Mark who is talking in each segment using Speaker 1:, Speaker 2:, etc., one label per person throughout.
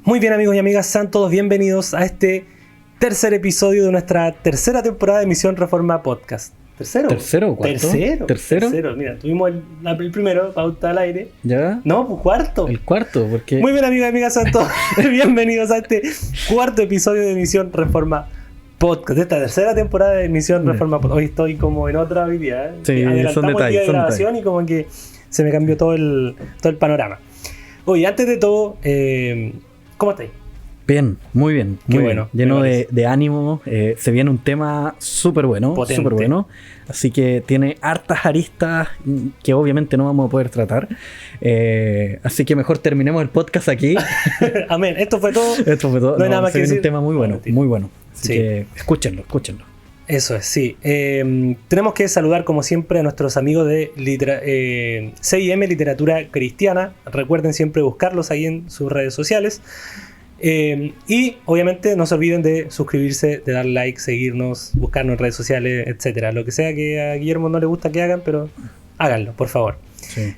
Speaker 1: Muy bien, amigos y amigas, sean todos bienvenidos a este tercer episodio de nuestra tercera temporada de Misión Reforma Podcast. ¿Tercero?
Speaker 2: ¿Tercero o cuarto?
Speaker 1: ¿Tercero? Mira, tuvimos el primero, pauta al aire.
Speaker 2: ¿Ya?
Speaker 1: No, pues cuarto.
Speaker 2: El cuarto, porque...
Speaker 1: Muy bien, amigos y amigas, sean todos bienvenidos a este cuarto episodio de Misión Reforma Podcast. Esta tercera temporada de Misión Reforma Podcast. Hoy estoy como en otra habilidad.
Speaker 2: Sí, son detalles.
Speaker 1: El día de grabación y como que se me cambió todo el panorama. Oye, antes de todo, ¿cómo estáis?
Speaker 2: Bien, muy bien.
Speaker 1: Qué bueno.
Speaker 2: Lleno de ánimo. Se viene un tema súper bueno.
Speaker 1: Potente.
Speaker 2: Súper bueno. Así que tiene hartas aristas que obviamente no vamos a poder tratar. Así que mejor terminemos el podcast aquí.
Speaker 1: Amén. Esto fue todo.
Speaker 2: No hay
Speaker 1: nada más que decir.
Speaker 2: Un tema muy bueno, muy bueno. Así
Speaker 1: Sí.
Speaker 2: que escúchenlo.
Speaker 1: Eso es, sí. Tenemos que saludar como siempre a nuestros amigos de CIM Literatura Cristiana. Recuerden siempre buscarlos ahí en sus redes sociales. Y obviamente no se olviden de suscribirse, de dar like, seguirnos, buscarnos en redes sociales, etcétera. Lo que sea que a Guillermo no le gusta que hagan, pero háganlo, por favor.
Speaker 2: Sí.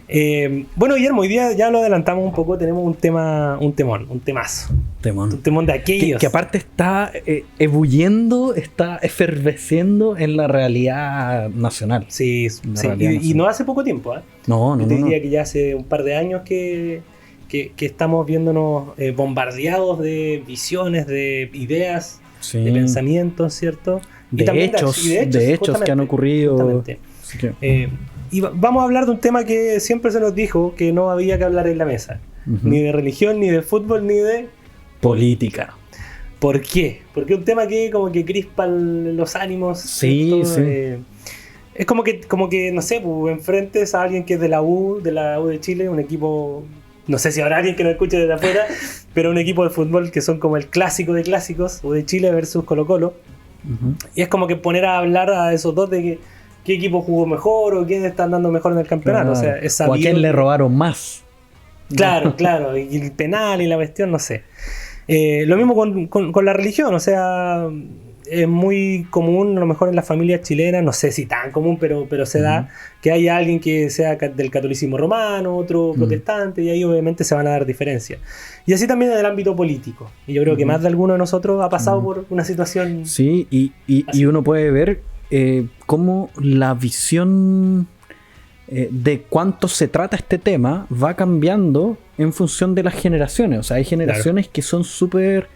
Speaker 1: Bueno, Guillermo, hoy día ya lo adelantamos un poco, tenemos un temazo.
Speaker 2: Temón.
Speaker 1: Un temón de aquellos.
Speaker 2: Que aparte está ebulliendo, está efervesciendo en la realidad nacional.
Speaker 1: Sí,
Speaker 2: realidad
Speaker 1: y
Speaker 2: nacional.
Speaker 1: no hace poco tiempo, ¿eh?
Speaker 2: No.
Speaker 1: Yo te diría que ya hace un par de años que estamos viéndonos bombardeados de visiones, de ideas,
Speaker 2: Sí.
Speaker 1: de pensamientos, ¿cierto?
Speaker 2: De hechos que
Speaker 1: justamente,
Speaker 2: han ocurrido.
Speaker 1: justamente.
Speaker 2: Así que,
Speaker 1: Y vamos a hablar de un tema que siempre se nos dijo que no había que hablar en la mesa. Ni de religión, ni de fútbol, ni de
Speaker 2: política.
Speaker 1: ¿Por qué? Porque es un tema que como que crispa los ánimos.
Speaker 2: Sí,
Speaker 1: ¿cierto?
Speaker 2: sí.
Speaker 1: Es como que, no sé, pues, enfrentes a alguien que es de la U de Chile, un equipo... No sé si habrá alguien que nos escuche desde afuera, pero un equipo de fútbol que son como el clásico de clásicos, U de Chile versus Colo-Colo. Y es como que poner a hablar a esos dos de qué equipo jugó mejor o quién está andando mejor en el campeonato.
Speaker 2: Claro.
Speaker 1: O sea, es
Speaker 2: O
Speaker 1: sabido.
Speaker 2: a quién le robaron más.
Speaker 1: Claro, y el penal y la cuestión, no sé. Lo mismo con la religión, o sea, es muy común, a lo mejor en las familias chilenas, no sé si tan común, pero se da que haya alguien que sea del catolicismo romano, otro protestante, y ahí obviamente se van a dar diferencias. Y así también en el ámbito político. Y yo creo que más de alguno de nosotros ha pasado por una situación...
Speaker 2: Sí, y uno puede ver cómo la visión de cuánto se trata este tema va cambiando en función de las generaciones. O sea, hay generaciones que son súper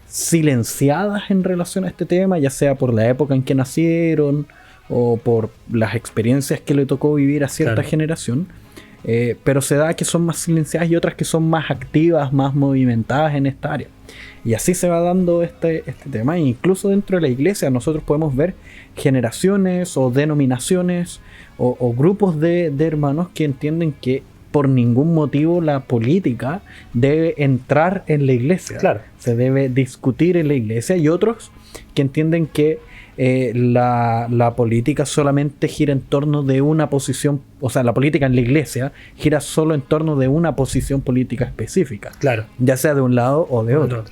Speaker 2: silenciadas en relación a este tema, ya sea por la época en que nacieron o por las experiencias que le tocó vivir a cierta generación. Pero se da que son más silenciadas y otras que son más activas, más movimentadas en esta área. Y así se va dando este tema. E incluso dentro de la iglesia nosotros podemos ver generaciones o denominaciones o grupos de hermanos que entienden que por ningún motivo la política debe entrar en la iglesia.
Speaker 1: Claro.
Speaker 2: Se debe discutir en la iglesia. Y otros que entienden que la política solamente gira en torno de una posición, o sea, la política en la iglesia gira solo en torno de una posición política específica.
Speaker 1: Claro.
Speaker 2: Ya sea de un lado o de otro.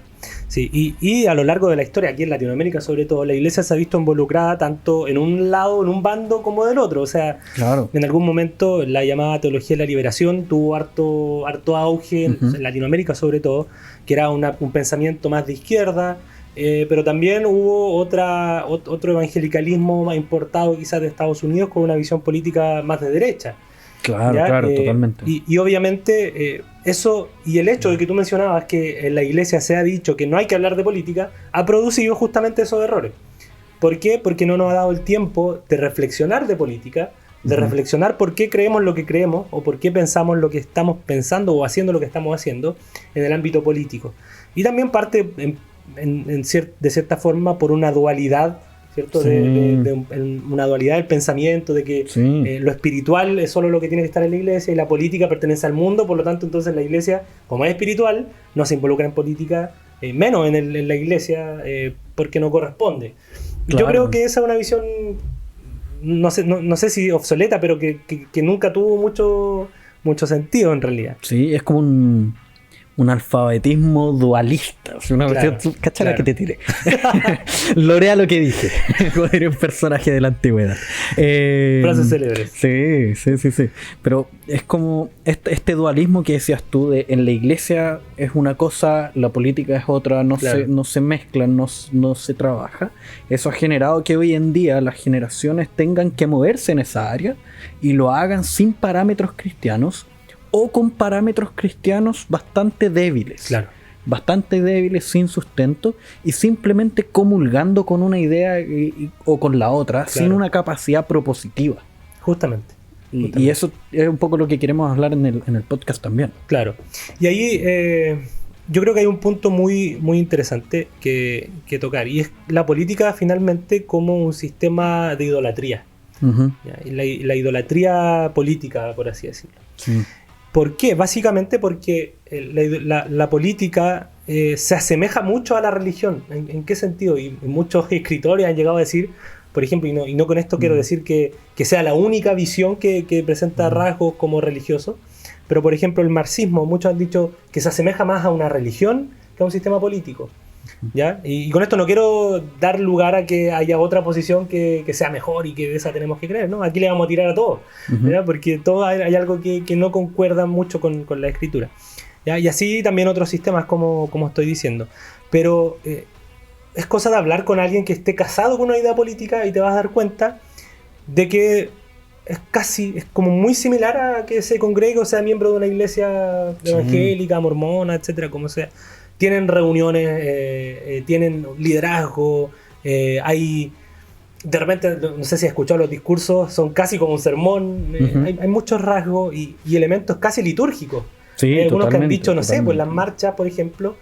Speaker 1: Sí, y a lo largo de la historia, aquí en Latinoamérica sobre todo, la iglesia se ha visto involucrada tanto en un lado, en un bando, como del otro. O sea,
Speaker 2: Claro.
Speaker 1: en algún momento la llamada teología de la liberación tuvo harto auge en Latinoamérica sobre todo, que era un pensamiento más de izquierda, pero también hubo otro evangelicalismo más importado quizás de Estados Unidos con una visión política más de derecha.
Speaker 2: Claro, totalmente.
Speaker 1: Y obviamente eso y el hecho de que tú mencionabas que en la iglesia se ha dicho que no hay que hablar de política ha producido justamente esos errores. ¿Por qué? Porque no nos ha dado el tiempo de reflexionar de política, de reflexionar por qué creemos lo que creemos o por qué pensamos lo que estamos pensando o haciendo lo que estamos haciendo en el ámbito político. Y también parte de cierta forma por una dualidad, ¿cierto?
Speaker 2: Sí.
Speaker 1: Una dualidad del pensamiento, de que lo espiritual es solo lo que tiene que estar en la iglesia y la política pertenece al mundo, por lo tanto entonces la iglesia, como es espiritual, no se involucra en política, menos en la iglesia, porque no corresponde. Y yo creo que esa es una visión, no sé si obsoleta, pero que nunca tuvo mucho sentido en realidad.
Speaker 2: Sí, es como un alfabetismo dualista. Una versión, cachala que te tire. Lorea lo que dije. Eres un personaje de la antigüedad.
Speaker 1: Frases célebres.
Speaker 2: Sí. Pero es como este dualismo que decías tú, de en la iglesia es una cosa, la política es otra, no se mezclan, no se trabaja. Eso ha generado que hoy en día las generaciones tengan que moverse en esa área y lo hagan sin parámetros cristianos o con parámetros cristianos bastante débiles.
Speaker 1: Claro.
Speaker 2: Bastante débiles, sin sustento, y simplemente comulgando con una idea o con la otra, sin una capacidad propositiva.
Speaker 1: Justamente.
Speaker 2: Y eso es un poco lo que queremos hablar en el podcast también.
Speaker 1: Claro. Y ahí yo creo que hay un punto muy, muy interesante que tocar, y es la política finalmente como un sistema de idolatría.
Speaker 2: Uh-huh.
Speaker 1: Y la idolatría política, por así decirlo.
Speaker 2: Sí.
Speaker 1: ¿Por qué? Básicamente porque la política se asemeja mucho a la religión. ¿En qué sentido? Y muchos escritores han llegado a decir, por ejemplo, y no con esto quiero decir que sea la única visión que presenta rasgos como religiosos, pero por ejemplo el marxismo, muchos han dicho que se asemeja más a una religión que a un sistema político. ¿Ya? Y con esto no quiero dar lugar a que haya otra posición que sea mejor y que de esa tenemos que creer, ¿no? Aquí le vamos a tirar a todos, ¿ya? Porque todo hay algo que no concuerda mucho con la escritura, ¿ya? Y así también otros sistemas, como estoy diciendo. Pero es cosa de hablar con alguien que esté casado con una idea política y te vas a dar cuenta de que es como muy similar a que se congregue o sea miembro de una iglesia evangélica, mormona, etcétera, como sea. Tienen reuniones, tienen liderazgo, hay... De repente, no sé si has escuchado los discursos, son casi como un sermón, hay muchos rasgos y elementos casi litúrgicos.
Speaker 2: Sí,
Speaker 1: Hay algunos que han dicho, no sé,
Speaker 2: totalmente.
Speaker 1: pues las marchas, por ejemplo,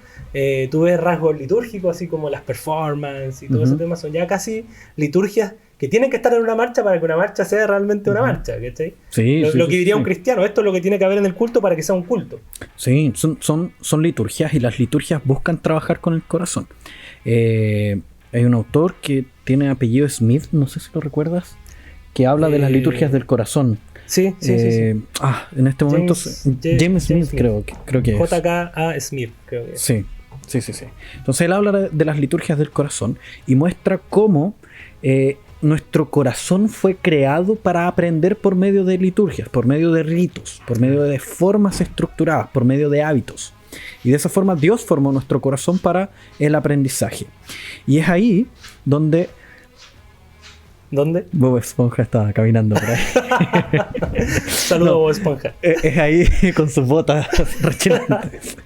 Speaker 1: tú ves rasgos litúrgicos, así como las performances y todo ese tema, son ya casi liturgias que tienen que estar en una marcha para que una marcha sea realmente una marcha, ¿cachai?
Speaker 2: Sí,
Speaker 1: lo que diría un cristiano, esto es lo que tiene que haber en el culto para que sea un culto.
Speaker 2: Sí, son liturgias, y las liturgias buscan trabajar con el corazón. Hay un autor que tiene apellido Smith, no sé si lo recuerdas, que habla de las liturgias del corazón.
Speaker 1: Sí.
Speaker 2: En este momento James Smith. Creo que es.
Speaker 1: J.K.A. Smith, creo que es.
Speaker 2: Sí. Entonces él habla de las liturgias del corazón y muestra cómo nuestro corazón fue creado para aprender por medio de liturgias, por medio de ritos, por medio de formas estructuradas, por medio de hábitos. Y de esa forma Dios formó nuestro corazón para el aprendizaje. Y es ahí donde...
Speaker 1: ¿Dónde?
Speaker 2: Bob Esponja estaba caminando por ahí.
Speaker 1: Saludos, Bob Esponja.
Speaker 2: Es ahí con sus botas rechinantes.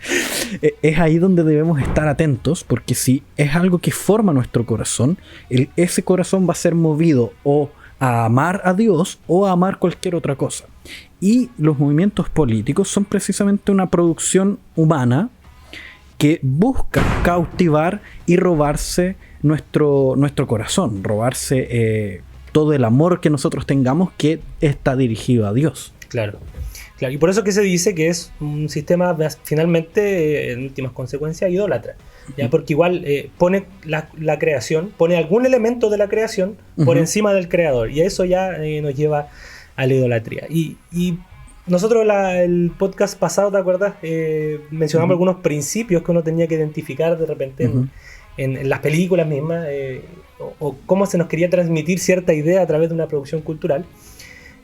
Speaker 2: Es ahí donde debemos estar atentos, porque si es algo que forma nuestro corazón, ese corazón va a ser movido o a amar a Dios o a amar cualquier otra cosa. Y los movimientos políticos son precisamente una producción humana que busca cautivar y robarse nuestro corazón, robarse todo el amor que nosotros tengamos que está dirigido a Dios.
Speaker 1: Claro. Y por eso que se dice que es un sistema finalmente, en últimas consecuencias, idólatra. ¿Ya? Porque igual pone la creación, pone algún elemento de la creación por encima del creador, y eso ya nos lleva a la idolatría. Y nosotros el podcast pasado, ¿te acuerdas? Mencionamos algunos principios que uno tenía que identificar de repente en las películas mismas, o cómo se nos quería transmitir cierta idea a través de una producción cultural,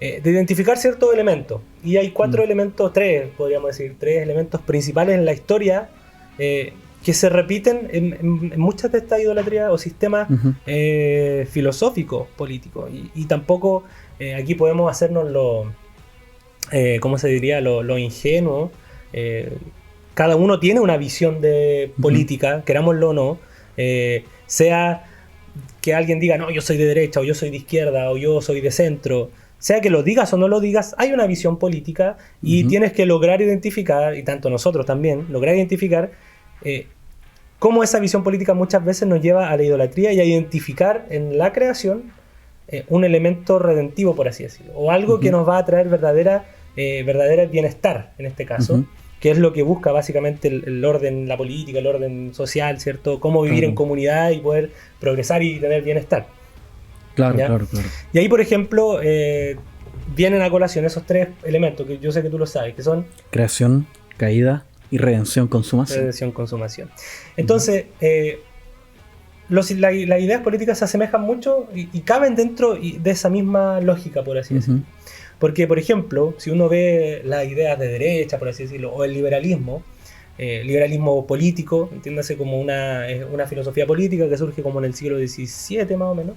Speaker 1: de identificar ciertos elementos. Y hay podríamos decir, tres elementos principales en la historia que se repiten en muchas de estas idolatrías o sistemas filosóficos, políticos. Y tampoco aquí podemos hacernos ¿cómo se diría? Lo ingenuo. Cada uno tiene una visión de política, querámoslo o no. Sea que alguien diga, no, yo soy de derecha, o yo soy de izquierda, o yo soy de centro. Sea que lo digas o no lo digas, hay una visión política y tienes que lograr identificar, y tanto nosotros también, lograr identificar cómo esa visión política muchas veces nos lleva a la idolatría y a identificar en la creación un elemento redentivo, por así decirlo, o algo que nos va a traer verdadera bienestar, en este caso, que es lo que busca básicamente el orden, la política, el orden social, ¿cierto? Cómo vivir en comunidad y poder progresar y tener bienestar.
Speaker 2: Claro.
Speaker 1: Y ahí, por ejemplo, vienen a colación esos tres elementos, que yo sé que tú lo sabes, que son...
Speaker 2: creación, caída y redención-consumación.
Speaker 1: Redención-consumación. Entonces, las ideas políticas se asemejan mucho y caben dentro de esa misma lógica, por así decirlo. Porque, por ejemplo, si uno ve las ideas de derecha, por así decirlo, o el liberalismo político, entiéndase como una filosofía política que surge como en el siglo XVII más o menos,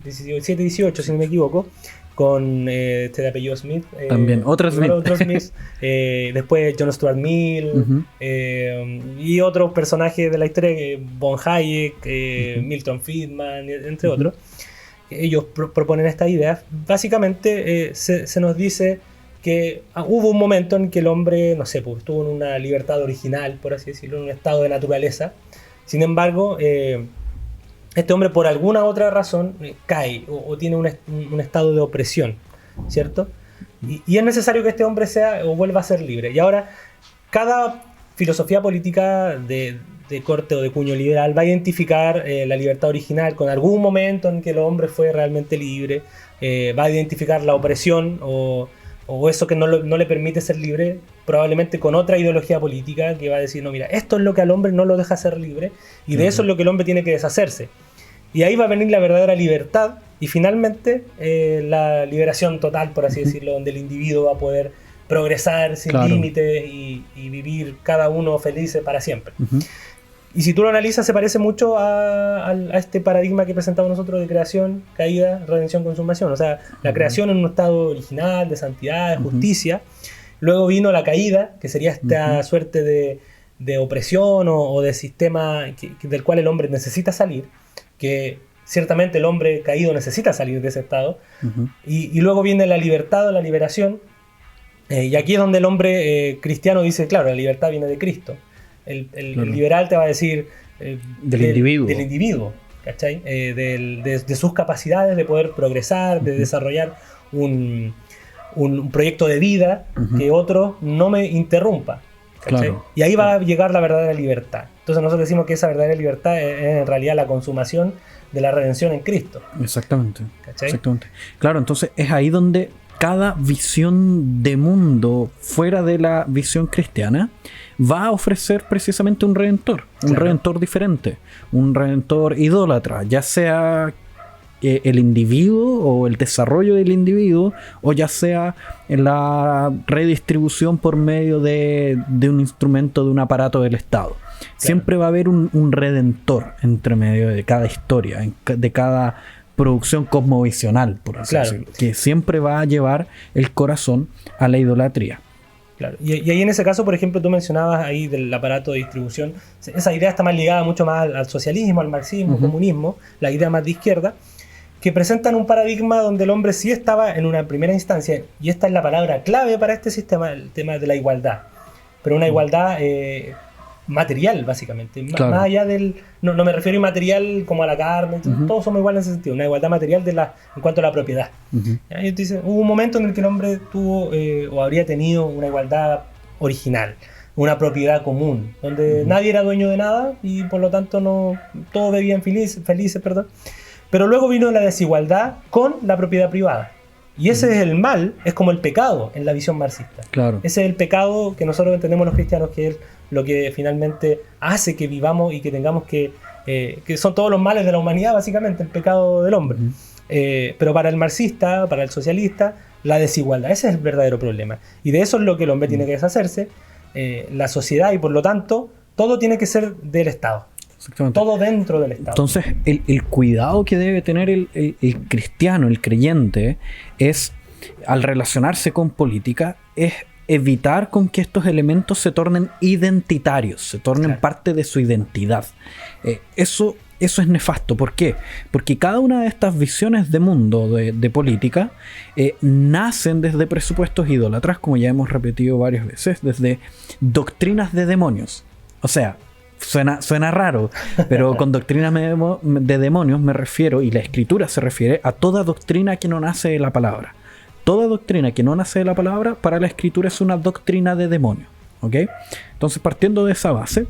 Speaker 1: XVII-XVIII si no me equivoco, con este de apellido Smith.
Speaker 2: También, otro Smith.
Speaker 1: Después John Stuart Mill, y otros personajes de la historia, von Hayek, Milton Friedman, entre otros. Ellos proponen estas ideas. Básicamente se nos dice que hubo un momento en que el hombre, no sé, pues, estuvo en una libertad original, por así decirlo, en un estado de naturaleza. Sin embargo, este hombre por alguna otra razón cae o tiene un estado de opresión, ¿cierto? Y es necesario que este hombre sea o vuelva a ser libre. Y ahora, cada filosofía política de corte o de cuño liberal va a identificar la libertad original con algún momento en que el hombre fue realmente libre, va a identificar la opresión o eso que no le permite ser libre, probablemente con otra ideología política que va a decir, no, mira, esto es lo que al hombre no lo deja ser libre y de eso es lo que el hombre tiene que deshacerse. Y ahí va a venir la verdadera libertad y finalmente la liberación total, por así decirlo, donde el individuo va a poder progresar sin límites y vivir cada uno feliz para siempre. Y si tú lo analizas, se parece mucho a este paradigma que presentamos nosotros de creación, caída, redención, consumación. O sea, la creación en un estado original, de santidad, de justicia. Luego vino la caída, que sería esta suerte de opresión o de sistema del cual el hombre necesita salir, que ciertamente el hombre caído necesita salir de ese estado. Y luego viene la libertad o la liberación. Y aquí es donde el hombre cristiano dice, claro, la libertad viene de Cristo. El liberal te va a decir
Speaker 2: del
Speaker 1: individuo, ¿cachai? De sus capacidades de poder progresar, de desarrollar un proyecto de vida que otro no me interrumpa, ¿cachai? Y ahí va a llegar la verdadera libertad. Entonces nosotros decimos que esa verdadera libertad es en realidad la consumación de la redención en Cristo.
Speaker 2: Exactamente. Claro, entonces es ahí donde cada visión de mundo fuera de la visión cristiana va a ofrecer precisamente un redentor, un redentor diferente, un redentor idólatra, ya sea el individuo o el desarrollo del individuo, o ya sea en la redistribución por medio de un instrumento, de un aparato del Estado. Siempre va a haber un redentor entre medio de cada historia, de cada producción cosmovisional, por así decirlo, que siempre va a llevar el corazón a la idolatría.
Speaker 1: Claro. Y ahí en ese caso, por ejemplo, tú mencionabas ahí del aparato de distribución, esa idea está más ligada mucho más al socialismo, al marxismo, al comunismo, la idea más de izquierda, que presentan un paradigma donde el hombre sí estaba en una primera instancia, y esta es la palabra clave para este sistema, el tema de la igualdad, pero una igualdad material, básicamente, más allá del... No me refiero a inmaterial como a la carne, todos somos iguales en ese sentido, una igualdad material en cuanto a la propiedad. Entonces, hubo un momento en el que el hombre tuvo o habría tenido una igualdad original, una propiedad común, donde nadie era dueño de nada y por lo tanto todos vivían felices, pero luego vino la desigualdad con la propiedad privada. Y ese es el mal, es como el pecado en la visión marxista. Ese es el pecado que nosotros entendemos los cristianos, que es lo que finalmente hace que vivamos y que tengamos que son todos los males de la humanidad, básicamente, el pecado del hombre. Pero para el marxista, para el socialista, la desigualdad, ese es el verdadero problema. Y de eso es lo que el hombre tiene que deshacerse, la sociedad, y por lo tanto, todo tiene que ser del Estado. Todo dentro del Estado.
Speaker 2: Entonces, el cuidado que debe tener el cristiano, el creyente, es, al relacionarse con política, es evitar con que estos elementos se tornen identitarios, se tornen parte de su identidad. Eso es nefasto. ¿Por qué? Porque cada una de estas visiones de mundo, de política, nacen desde presupuestos idólatras, como ya hemos repetido varias veces, desde doctrinas de demonios. O sea, suena raro, pero con doctrinas de demonios me refiero, y la escritura se refiere a toda doctrina que no nace de la palabra. Toda doctrina que no nace de la palabra, para la escritura es una doctrina de demonio. ¿Ok? Entonces, partiendo de esa base,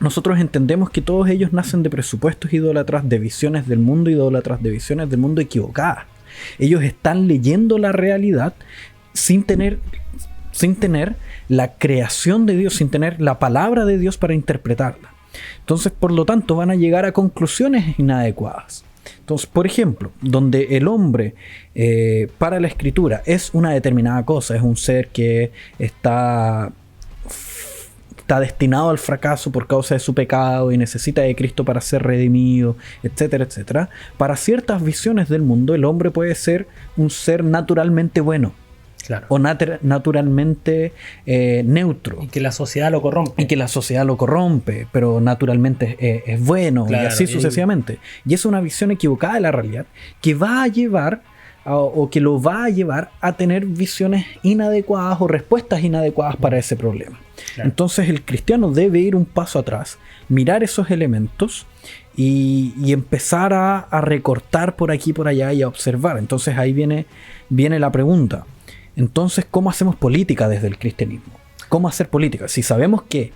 Speaker 2: nosotros entendemos que todos ellos nacen de presupuestos idólatras, de visiones del mundo idólatras, de visiones del mundo equivocadas. Ellos están leyendo la realidad sin tener sin tener la creación de Dios, sin tener la palabra de Dios para interpretarla. Entonces, por lo tanto, van a llegar a conclusiones inadecuadas. Entonces, por ejemplo, donde el hombre para la escritura es una determinada cosa, es un ser que está destinado al fracaso por causa de su pecado y necesita de Cristo para ser redimido, etcétera, etcétera. Para ciertas visiones del mundo, el hombre puede ser un ser naturalmente bueno. Claro. O naturalmente neutro.
Speaker 1: Y que la sociedad lo corrompe.
Speaker 2: Pero naturalmente es bueno, claro, y así sucesivamente. Y es una visión equivocada de la realidad que va a llevar o que lo va a llevar a tener visiones inadecuadas o respuestas inadecuadas para ese problema. Claro. Entonces el cristiano debe ir un paso atrás, mirar esos elementos y empezar a recortar por aquí y por allá y a observar. Entonces ahí viene la pregunta. Entonces, ¿cómo hacemos política desde el cristianismo? ¿Cómo hacer política? Si sabemos que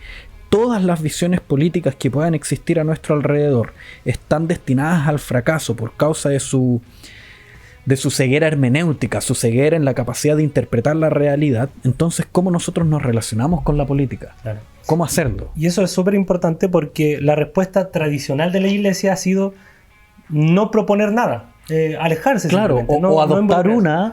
Speaker 2: todas las visiones políticas que puedan existir a nuestro alrededor están destinadas al fracaso por causa de su ceguera hermenéutica, su ceguera en la capacidad de interpretar la realidad, entonces, ¿cómo nosotros nos relacionamos con la política? Claro. ¿Cómo hacerlo?
Speaker 1: Y eso es súper importante porque la respuesta tradicional de la Iglesia ha sido no proponer nada, alejarse.
Speaker 2: Claro, o adoptar una,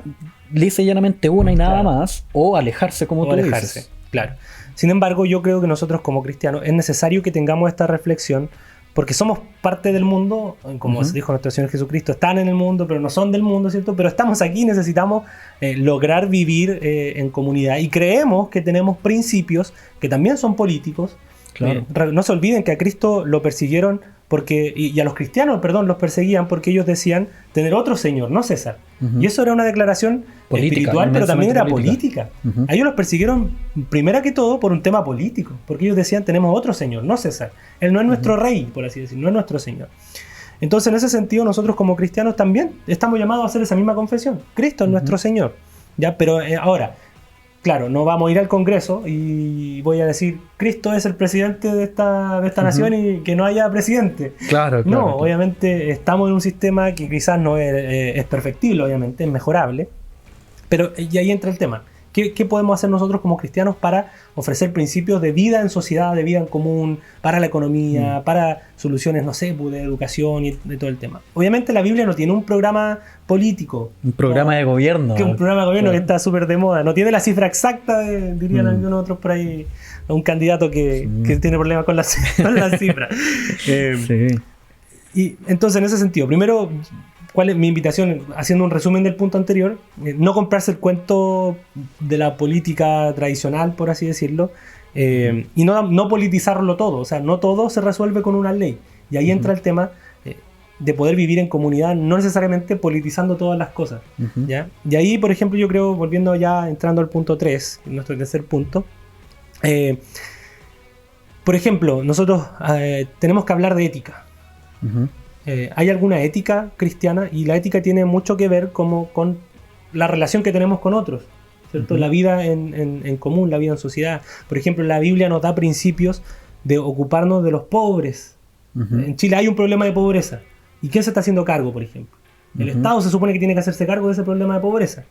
Speaker 2: lisa y llanamente una y nada más, o alejarse como tú dices.
Speaker 1: Claro. Sin embargo, yo creo que nosotros como cristianos es necesario que tengamos esta reflexión porque somos parte del mundo, como dijo nuestro Señor Jesucristo, están en el mundo, pero no son del mundo, ¿cierto? Pero estamos aquí y necesitamos lograr vivir en comunidad. Y creemos que tenemos principios que también son políticos. Claro. No se olviden que a Cristo lo persiguieron y a los cristianos, los perseguían porque ellos decían tener otro Señor, no César. Y eso era una declaración política, espiritual, pero también era política. A ellos los persiguieron, primero que todo, por un tema político, porque ellos decían tenemos otro Señor, no César. Él no es nuestro rey, por así decirlo, no es nuestro Señor. Entonces, en ese sentido, nosotros como cristianos también estamos llamados a hacer esa misma confesión. Cristo es nuestro Señor. ¿Ya? Pero ahora, claro, no vamos a ir al Congreso y voy a decir Cristo es el presidente de esta nación y que no haya presidente.
Speaker 2: Claro.
Speaker 1: Obviamente estamos en un sistema que quizás no es perfectible, obviamente, es mejorable. Pero y ahí entra el tema. ¿Qué podemos hacer nosotros como cristianos para ofrecer principios de vida en sociedad, de vida en común, para la economía, para soluciones, no sé, de educación y de todo el tema? Obviamente la Biblia no tiene un programa político.
Speaker 2: Un programa de gobierno.
Speaker 1: Un programa de gobierno que está súper de moda. No tiene la cifra exacta, dirían algunos otros por ahí, un candidato que tiene problemas con la cifra. Y entonces, en ese sentido, primero, ¿cuál es mi invitación? Haciendo un resumen del punto anterior, no comprarse el cuento de la política tradicional, por así decirlo, y no politizarlo todo. O sea, no todo se resuelve con una ley. Y ahí entra el tema de poder vivir en comunidad, no necesariamente politizando todas las cosas. ¿Ya? Y ahí, por ejemplo, yo creo, volviendo ya, entrando al punto 3, nuestro tercer punto, por ejemplo, nosotros tenemos que hablar de ética. Hay alguna ética cristiana y la ética tiene mucho que ver con la relación que tenemos con otros, ¿cierto? La vida en común, la vida en sociedad. Por ejemplo, la Biblia nos da principios de ocuparnos de los pobres. En Chile hay un problema de pobreza. ¿Y quién se está haciendo cargo, por ejemplo? El Estado se supone que tiene que hacerse cargo de ese problema de pobreza.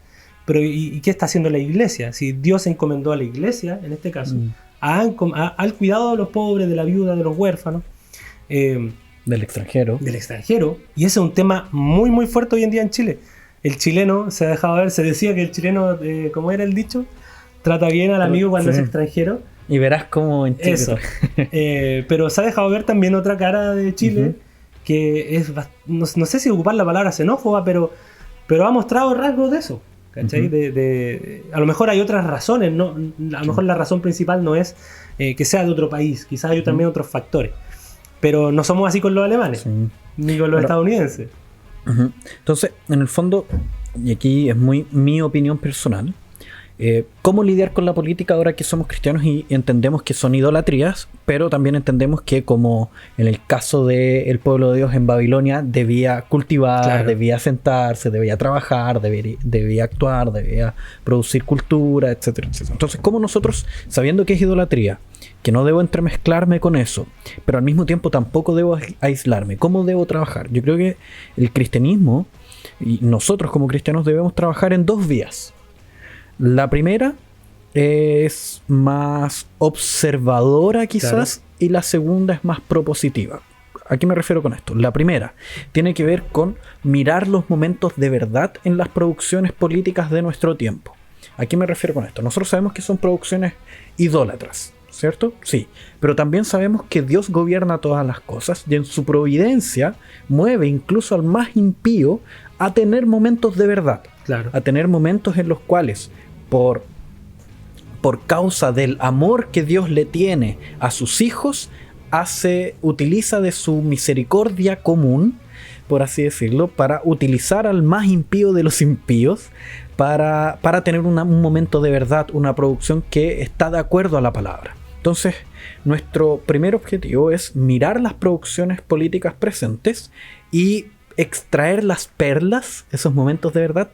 Speaker 1: Pero ¿y qué está haciendo la Iglesia? Si Dios se encomendó a la Iglesia, en este caso, al cuidado de los pobres, de la viuda, de los huérfanos,
Speaker 2: del extranjero.
Speaker 1: Y ese es un tema muy muy fuerte hoy en día en Chile. El chileno se ha dejado ver, se decía que el chileno, ¿cómo era el dicho? Trata bien al amigo cuando es extranjero.
Speaker 2: Y verás cómo en Chile.
Speaker 1: Eso. Pero se ha dejado ver también otra cara de Chile, que es, no sé si ocupar la palabra xenófoba, pero ha mostrado rasgos de eso. ¿Cachai? A lo mejor hay otras razones, ¿no? A lo mejor la razón principal no es que sea de otro país, quizás hay también otros factores. Pero no somos así con los alemanes, ni con los estadounidenses.
Speaker 2: Entonces, en el fondo, y aquí es muy mi opinión personal, ¿cómo lidiar con la política ahora que somos cristianos y entendemos que son idolatrías, pero también entendemos que, como en el caso del pueblo de Dios en Babilonia, debía cultivar, debía sentarse, debía trabajar, debía actuar, debía producir cultura, etcétera, etcétera? Entonces, ¿cómo nosotros, sabiendo que es idolatría, que no debo entremezclarme con eso, pero al mismo tiempo tampoco debo aislarme, cómo debo trabajar? Yo creo que el cristianismo, y nosotros como cristianos, debemos trabajar en dos vías. La primera es más observadora quizás, claro, y la segunda es más propositiva. ¿A qué me refiero con esto? La primera tiene que ver con mirar los momentos de verdad en las producciones políticas de nuestro tiempo. ¿A qué me refiero con esto? Nosotros sabemos que son producciones idólatras, ¿cierto? Sí, pero también sabemos que Dios gobierna todas las cosas y en su providencia mueve incluso al más impío a tener momentos de verdad,
Speaker 1: claro,
Speaker 2: a tener momentos en los cuales por causa del amor que Dios le tiene a sus hijos, utiliza de su misericordia común, por así decirlo, para utilizar al más impío de los impíos, para tener un momento de verdad, una producción que está de acuerdo a la palabra. Entonces, nuestro primer objetivo es mirar las producciones políticas presentes y extraer las perlas, esos momentos de verdad,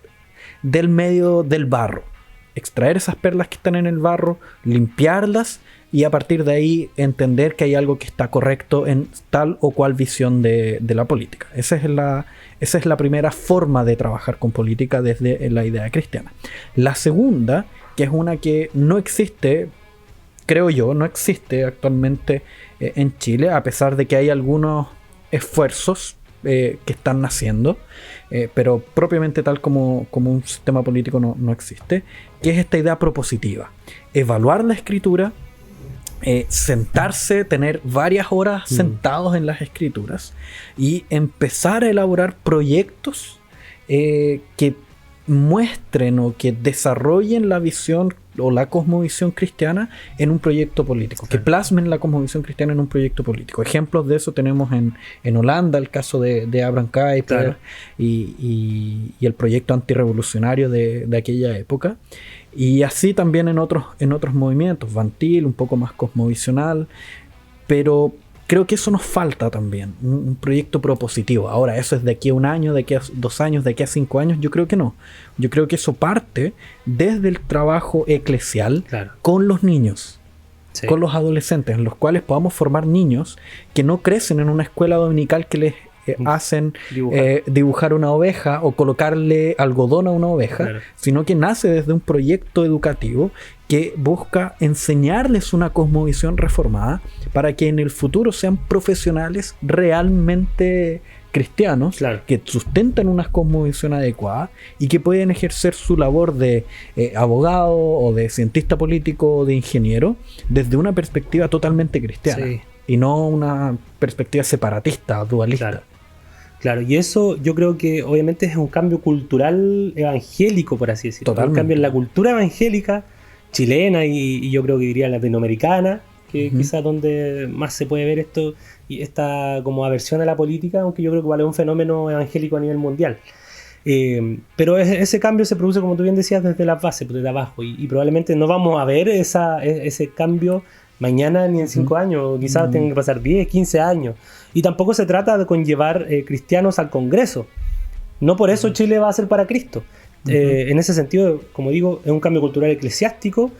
Speaker 2: del medio del barro. Extraer esas perlas que están en el barro, limpiarlas y a partir de ahí entender que hay algo que está correcto en tal o cual visión de la política. Esa es la primera forma de trabajar con política desde la idea cristiana. La segunda, que es una que no existe, creo yo, no existe actualmente en Chile, a pesar de que hay algunos esfuerzos que están naciendo, pero propiamente tal como un sistema político no existe, que es esta idea propositiva. Evaluar la escritura, sentarse, tener varias horas sentados en las escrituras y empezar a elaborar proyectos que muestren o que desarrollen la visión o la cosmovisión cristiana en un proyecto político, que plasmen la cosmovisión cristiana en un proyecto político. Ejemplos de eso tenemos en Holanda, el caso de Abraham Kuyper, claro, y el proyecto antirrevolucionario de aquella época, y así también en otros movimientos, Van Til, un poco más cosmovisional, pero creo que eso nos falta también, un proyecto propositivo. Ahora, eso es de aquí a 1 año, de aquí a 2 años, de aquí a 5 años, yo creo que no. Yo creo que eso parte desde el trabajo eclesial, claro, con los niños, sí, con los adolescentes, en los cuales podamos formar niños que no crecen en una escuela dominical que les hacen dibujar una oveja o colocarle algodón a una oveja, claro, sino que nace desde un proyecto educativo que busca enseñarles una cosmovisión reformada para que en el futuro sean profesionales realmente cristianos, claro, que sustentan una cosmovisión adecuada y que pueden ejercer su labor de abogado o de cientista político o de ingeniero desde una perspectiva totalmente cristiana, sí, y no una perspectiva separatista, dualista.
Speaker 1: Claro. Claro, y eso yo creo que obviamente es un cambio cultural evangélico, por así decirlo. Totalmente. Un cambio en la cultura evangélica chilena y yo creo que diría latinoamericana, que quizás donde más se puede ver esto y esta como aversión a la política, aunque yo creo que igual es un fenómeno evangélico a nivel mundial. Pero ese cambio se produce, como tú bien decías, desde la base, desde abajo, y probablemente no vamos a ver ese cambio mañana ni en 5 años, quizás tengan que pasar 10, 15 años. Y tampoco se trata de conllevar cristianos al Congreso. No por eso Chile va a ser para Cristo. En ese sentido, como digo, es un cambio cultural eclesiástico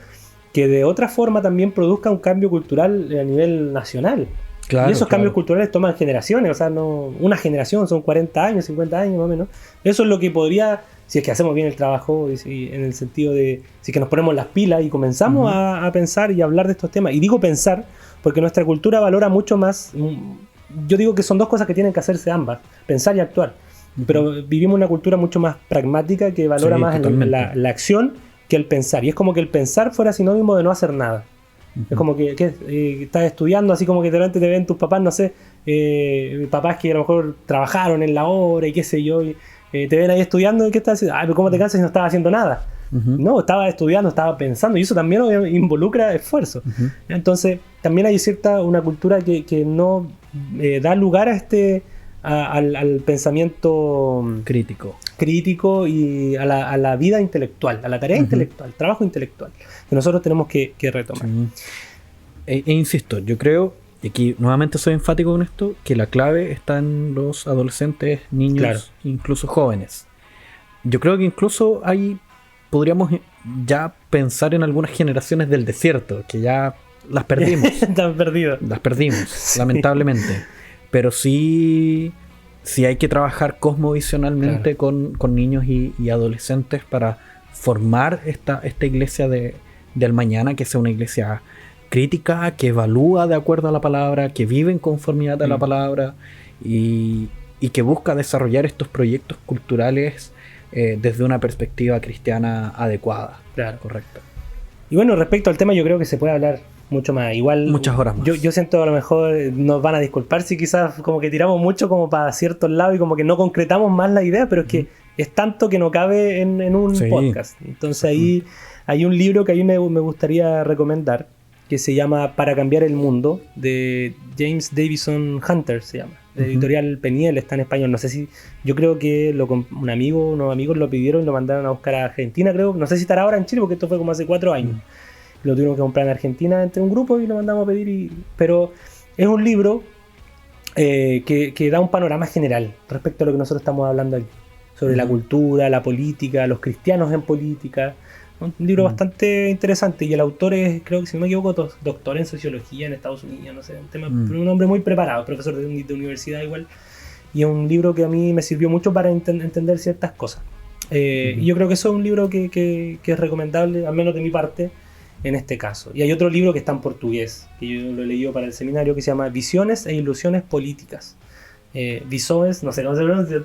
Speaker 1: que de otra forma también produzca un cambio cultural a nivel nacional. Claro, y esos cambios culturales toman generaciones, o sea, no una generación, son 40 años, 50 años más o menos. Eso es lo que podría, si es que hacemos bien el trabajo, en el sentido de si es que nos ponemos las pilas y comenzamos a pensar y a hablar de estos temas. Y digo pensar porque nuestra cultura valora mucho más. Yo digo que son dos cosas que tienen que hacerse ambas, pensar y actuar. Pero vivimos una cultura mucho más pragmática que valora más la acción que el pensar. Y es como que el pensar fuera sinónimo de no hacer nada. Es como que estás estudiando, así como que de repente te ven tus papás, no sé, papás que a lo mejor trabajaron en la obra y qué sé yo, y te ven ahí estudiando y ¿qué estás haciendo? Pero ¿cómo te cansas si no estás haciendo nada? No, estaba estudiando, estaba pensando, y eso también involucra esfuerzo. Entonces también hay una cultura que no da lugar a al pensamiento crítico y a la vida intelectual, a la tarea intelectual, trabajo intelectual que nosotros tenemos que retomar.
Speaker 2: Insisto, yo creo, y aquí nuevamente soy enfático con esto, que la clave está en los adolescentes, niños, claro, incluso jóvenes. Yo creo que incluso podríamos ya pensar en algunas generaciones del desierto, que ya las perdimos.
Speaker 1: Están perdidos.
Speaker 2: Las perdimos, sí, lamentablemente. Pero sí hay que trabajar cosmovisionalmente, claro, con niños y adolescentes para formar esta iglesia de del mañana que sea una iglesia crítica, que evalúa de acuerdo a la palabra, que vive en conformidad a la palabra y que busca desarrollar estos proyectos culturales desde una perspectiva cristiana adecuada.
Speaker 1: Claro.
Speaker 2: Correcto.
Speaker 1: Y bueno, respecto al tema, yo creo que se puede hablar mucho más. Igual,
Speaker 2: muchas horas más.
Speaker 1: Yo siento, a lo mejor nos van a disculpar si quizás como que tiramos mucho como para ciertos lados y como que no concretamos más la idea, pero es que es tanto que no cabe en un podcast. Entonces ahí hay un libro que a mí me gustaría recomendar, que se llama Para cambiar el mundo, de James Davison Hunter, se llama. De editorial Peniel, está en español. No sé si, yo creo que unos amigos lo pidieron y lo mandaron a buscar a Argentina, creo. No sé si estará ahora en Chile, porque esto fue como hace 4 años. Lo tuvimos que comprar en Argentina entre un grupo y lo mandamos a pedir. Pero es un libro que da un panorama general respecto a lo que nosotros estamos hablando aquí. Sobre la cultura, la política, los cristianos en política. Un libro bastante interesante, y el autor es, creo que si no me equivoco, doctor en sociología en Estados Unidos, no sé, un hombre muy preparado, profesor de universidad igual, y es un libro que a mí me sirvió mucho para entender ciertas cosas. Y yo creo que eso es un libro que es recomendable, al menos de mi parte, en este caso. Y hay otro libro que está en portugués, que yo lo he leído para el seminario, que se llama Visiones e Ilusiones Políticas. Visiones, no sé cómo se pronuncia.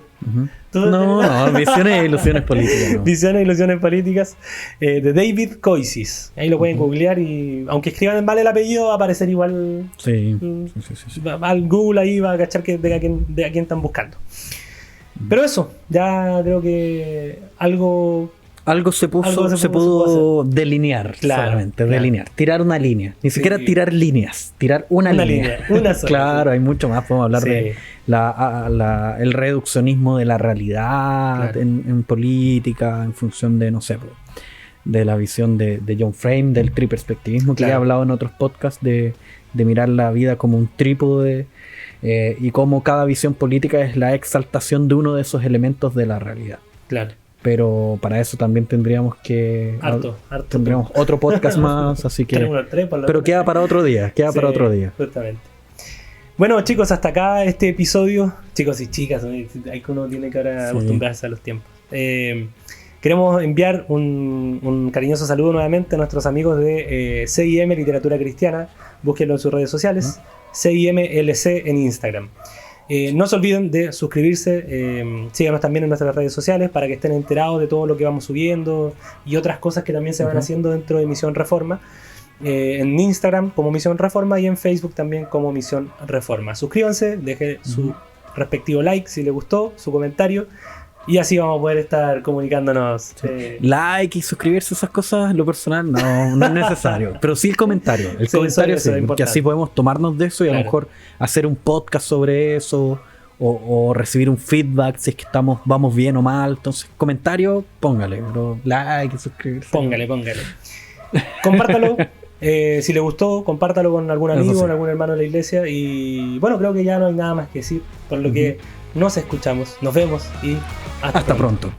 Speaker 2: No, Visiones e Ilusiones Políticas. No.
Speaker 1: Visiones e Ilusiones Políticas, de David Koysis. Ahí lo pueden googlear, y aunque escriban mal el apellido, va a aparecer igual. Sí. Al Google ahí va a cachar de a quién están buscando. Pero eso, ya creo que algo se pudo delinear, solamente, delinear, tirar una línea, ni siquiera tirar líneas, tirar una línea. Una sola. Claro, hay mucho más, podemos hablar de el reduccionismo de la realidad en política, en función de, no sé, de la visión de John Frame, del triperspectivismo, que ya he hablado en otros podcasts, de mirar la vida como un trípode, y cómo cada visión política es la exaltación de uno de esos elementos de la realidad. Claro. Pero para eso también tendríamos que... Tendríamos otro podcast más, así que... Pero queda para otro día, para otro día. Justamente. Bueno, chicos, hasta acá este episodio. Chicos y chicas, hay que uno tiene que ahora acostumbrarse a los tiempos. Queremos enviar un cariñoso saludo nuevamente a nuestros amigos de CIM Literatura Cristiana. Búsquenlo en sus redes sociales. CIMLC en Instagram. No se olviden de suscribirse, síganos también en nuestras redes sociales para que estén enterados de todo lo que vamos subiendo y otras cosas que también se van haciendo dentro de Misión Reforma, en Instagram como Misión Reforma y en Facebook también como Misión Reforma. Suscríbanse, dejen su respectivo like si les gustó, su comentario, y así vamos a poder estar comunicándonos.
Speaker 2: Like y suscribirse, esas cosas, lo personal no es necesario, pero sí el comentario. El comentario sí, porque así podemos tomarnos de eso y a lo mejor hacer un podcast sobre eso, o recibir un feedback si es que vamos bien o mal. Entonces, comentario, póngale, pero like y suscribirse.
Speaker 1: Póngale. Compártalo. Si le gustó, compártalo con algún amigo, con algún hermano de la iglesia. Y bueno, creo que ya no hay nada más que decir, por lo que nos escuchamos, nos vemos y hasta pronto.